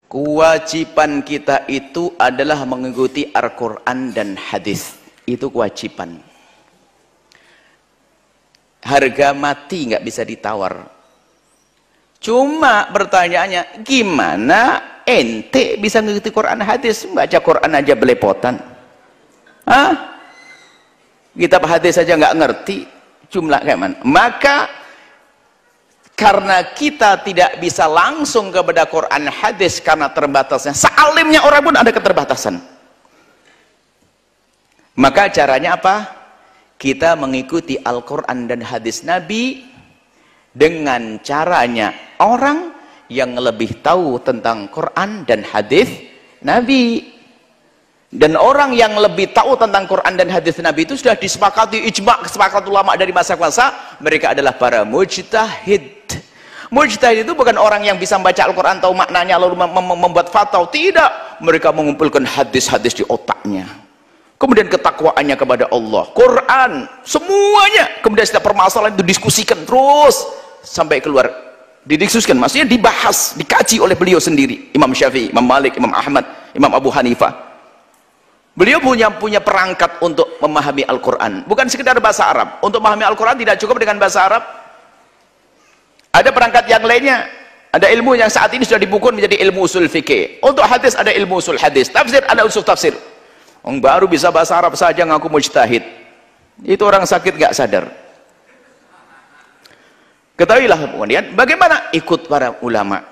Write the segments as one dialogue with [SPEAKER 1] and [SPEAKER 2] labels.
[SPEAKER 1] Kewajiban kita itu adalah mengikuti Al-Quran dan hadis. Itu kewajiban. Harga mati nggak bisa ditawar. Cuma pertanyaannya, gimana ente bisa mengikuti Quran hadis? Baca Quran aja belepotan. Hah? Kitab hadis saja nggak ngerti jumlah kayak mana. Maka karena kita tidak bisa langsung kepada Quran hadis karena terbatasnya, sealimnya orang pun ada keterbatasan. Maka caranya apa? Kita mengikuti Al-Quran dan hadis Nabi dengan caranya orang yang lebih tahu tentang Quran dan hadis Nabi. Dan orang yang lebih tahu tentang Quran dan hadis Nabi itu sudah disepakati ijma', kesepakatan ulama dari masa ke masa, mereka adalah para mujtahid. Mujtahid itu bukan orang yang bisa membaca Al-Quran, tahu maknanya lalu membuat fatwa. Tidak, mereka mengumpulkan hadis-hadis di otaknya, kemudian ketakwaannya kepada Allah, Quran, semuanya, kemudian setiap permasalahan itu diskusikan terus sampai keluar, didiskusikan, maksudnya dibahas, dikaji oleh beliau sendiri. Imam Syafi'i, Imam Malik, Imam Ahmad, Imam Abu Hanifah. Beliau punya perangkat untuk memahami Al-Quran, bukan sekedar bahasa Arab. Untuk memahami Al-Quran tidak cukup dengan bahasa Arab, ada perangkat yang lainnya. Ada ilmu yang saat ini sudah dibukukan menjadi ilmu usul fikih. Untuk hadis ada ilmu usul hadis, tafsir ada usul tafsir. Orang baru bisa bahasa Arab saja ngaku mujtahid, itu orang sakit gak sadar. Ketahuilah kemudian bagaimana ikut para ulama.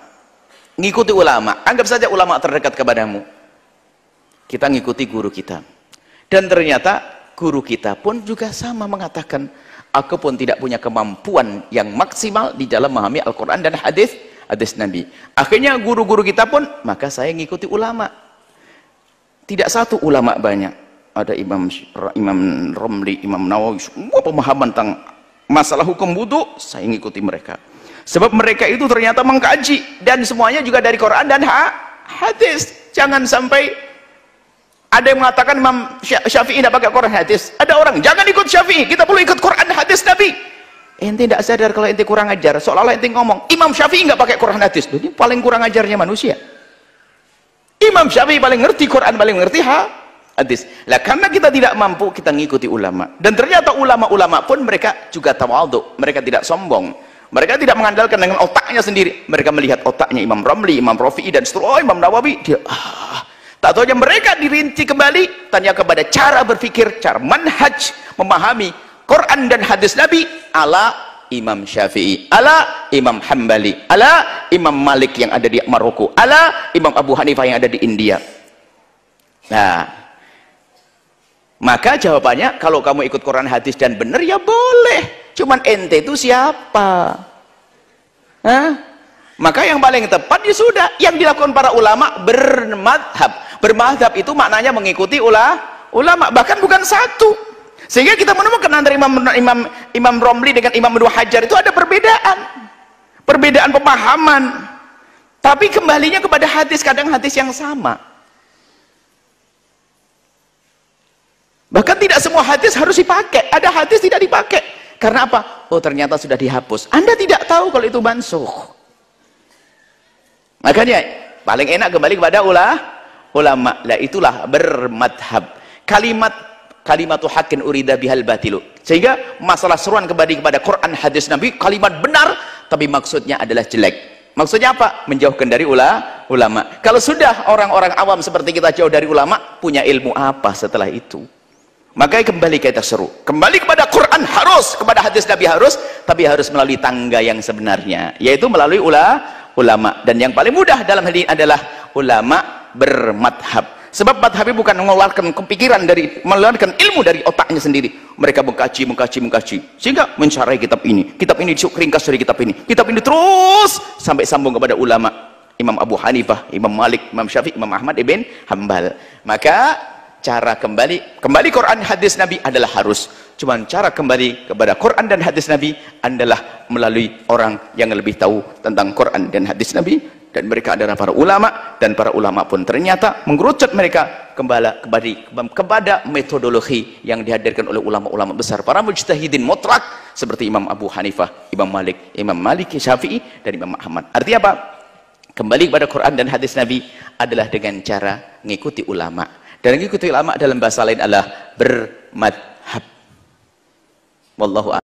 [SPEAKER 1] Ngikuti ulama, anggap saja ulama terdekat kepadamu, kita ngikuti guru kita, dan ternyata guru kita pun juga sama mengatakan, aku pun tidak punya kemampuan yang maksimal di dalam memahami Al-Quran dan hadis Nabi. Akhirnya guru-guru kita pun, maka saya ngikuti ulama. Tidak satu ulama, banyak. Ada Imam Romli, Imam Nawawi, semua pemahaman tentang masalah hukum wudu, saya ngikuti mereka. Sebab mereka itu ternyata mengkaji, dan semuanya juga dari Quran dan hadis. Jangan sampai ada yang mengatakan Imam Syafi'i tidak pakai Quran hadis. Ada orang, jangan ikut Syafi'i, kita perlu ikut Quran hadis Nabi. Ente tidak sadar kalau ente kurang ajar, seolah-olah ente ngomong Imam Syafi'i nggak pakai Quran hadis. Ini paling kurang ajarnya manusia. Imam Syafi'i paling ngerti Quran, paling ngerti hadis. Lah karena kita tidak mampu, kita ngikuti ulama. Dan ternyata ulama-ulama pun mereka juga tawadhu, mereka tidak sombong. Mereka tidak mengandalkan dengan otaknya sendiri. Mereka melihat otaknya Imam Ramli, Imam Rafi'i dan seterusnya, Imam Nawawi, dia tak tahu aja mereka dirinci kembali, tanya kepada cara berpikir, cara manhaj memahami Quran dan hadis Nabi ala Imam Syafi'i, ala Imam Hambali, ala Imam Malik yang ada di Maroko, ala Imam Abu Hanifah yang ada di India. Nah, maka jawabannya, kalau kamu ikut Quran hadis dan benar ya boleh, cuman ente itu siapa? Hah? Maka yang paling tepat ya sudah, yang dilakukan para ulama bermadhab. Bermadhab itu maknanya mengikuti ulama, bahkan bukan satu. Sehingga kita menemukan antara Imam Romli dengan Imam Ibnu Hajar itu ada perbedaan pemahaman, tapi kembalinya kepada hadis, kadang hadis yang sama. Bahkan tidak semua hadis harus dipakai, ada hadis tidak dipakai. Karena apa? Oh ternyata sudah dihapus. Anda tidak tahu kalau itu mansukh. Makanya paling enak kembali kepada ulama. Lah itulah bermadhab. Kalimatu haqqin urida bihal batilu. Sehingga masalah seruan kembali kepada Quran hadis Nabi, kalimat benar tapi maksudnya adalah jelek. Maksudnya apa? Menjauhkan dari ulama. Kalau sudah orang-orang awam seperti kita jauh dari ulama, punya ilmu apa setelah itu? Makanya kembali kita seru, kembali kepada Quran harus, kepada hadis Nabi harus, tapi harus melalui tangga yang sebenarnya, yaitu melalui ulama. Dan yang paling mudah dalam hal ini adalah ulama bermadhab. Sebab madhabnya bukan mengeluarkan kepikiran mengeluarkan ilmu dari otaknya sendiri. Mereka mengkaji, sehingga mencari kitab ini ringkas dari kitab ini terus sampai sambung kepada ulama. Imam Abu Hanifah, Imam Malik, Imam Syafi'i, Imam Ahmad ibn Hambal. Maka cara kembali Quran hadis Nabi adalah harus. Cuman cara kembali kepada Quran dan hadis Nabi adalah melalui orang yang lebih tahu tentang Quran dan hadis Nabi, dan mereka adalah para ulama, dan para ulama pun ternyata mengerucut mereka kembali kepada metodologi yang dihadirkan oleh ulama-ulama besar, para mujtahidin mutlak seperti Imam Abu Hanifah, Imam Malik, Imam Maliki, Syafi'i, dan Imam Ahmad. Artinya apa? Kembali kepada Quran dan hadis Nabi adalah dengan cara mengikuti ulama. Dan mengikuti ulama dalam bahasa lain adalah bermadhab. Wallahu a'lam.